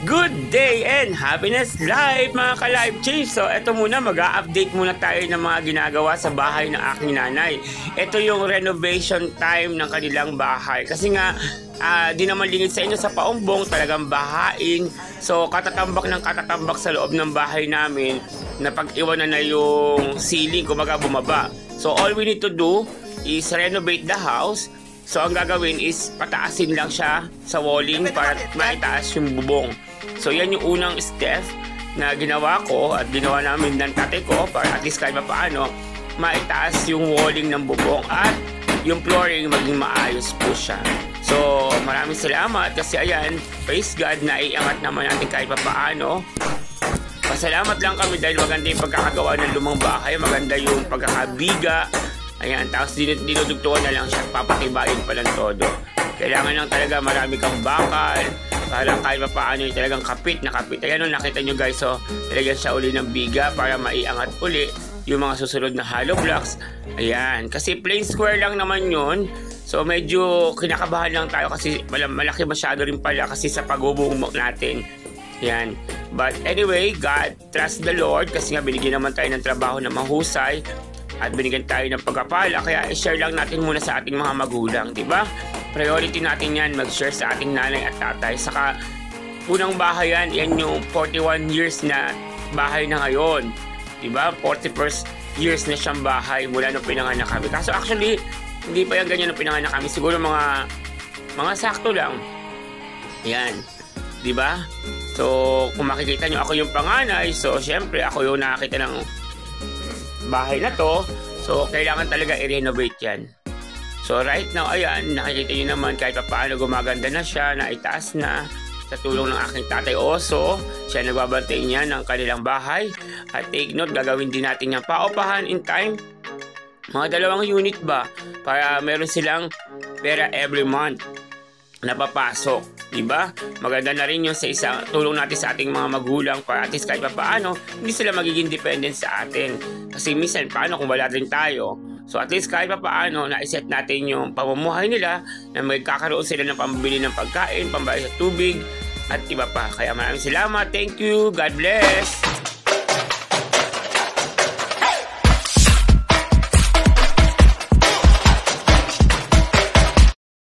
Good day and happiness life mga ka-life change. So eto muna, mag-a-update muna tayo ng mga ginagawa sa bahay ng aking nanay. Ito yung renovation time ng kanilang bahay. Kasi nga, di naman lingid sa inyo sa paumbong, talagang bahain. So katatambak ng katatambak sa loob ng bahay namin na pag-iwanan na yung ceiling, kumaga bumaba. So all we need to do is renovate the house. So ang gagawin is pataasin lang siya sa walling para maitaas yung bubong. So yan yung unang step na ginawa ko at ginawa namin ng tatay ko para at least kahit paano maitaas yung walling ng bubong at yung flooring maging maayos po siya. So maraming salamat kasi ayan, praise God na iangat naman natin kahit paano. Pasalamat lang kami dahil maganda yung pagkakagawa ng lumang bahay, maganda yung pagkakabiga. Ayan, tapos dinudugtungan na lang siya, papatibayin pa lang todo. Kailangan lang talaga marami kang bakal, para kahit pa paano yung talagang kapit na kapit. Ayan, nakita nyo guys, so talagang siya uli ng biga para maiangat uli yung mga susunod na hollow blocks. Ayan, kasi plain square lang naman yun. So medyo kinakabahan lang tayo kasi malaki masyado rin pala kasi sa pagbubuong natin. Ayan, but anyway, God, trust the Lord kasi nga binigyan naman tayo ng trabaho na mahusay. At binigyan tayo ng pagkapala, kaya i-share lang natin muna sa ating mga magulang, di ba? Priority natin yan, mag-share sa ating nanay at tatay. Saka, unang bahay yan yung 41 years na bahay na ngayon. Di ba? 41st years na siyang bahay mula nung pinanganak kami. Kaso actually, hindi pa yan ganyan nung pinanganak kami. Siguro mga sakto lang. Yan. Di ba? So, kung makikita nyo, ako yung panganay. So, syempre, ako yung nakakita ng bahay na to, so kailangan talaga i-renovate yan. So right now, ayan, nakikita nyo naman kahit paano gumaganda na siya, naitaas na sa tulong ng aking tatay Oso. Siya nagbabantay niya ng kanilang bahay. At take note, gagawin din natin yung paupahan in time. Mga 2 unit ba? Para meron silang pera every month na papasok. Diba? Maganda na rin yung sa isang tulong natin sa ating mga magulang para at least kahit pa paano hindi sila magiging dependent sa atin. Kasi minsan paano kung wala rin tayo? So at least kahit pa paano na-set natin yung pamumuhay nila na magkakaroon sila ng pambili ng pagkain, pambayad sa tubig at iba pa. Kaya maraming salamat. Thank you. God bless.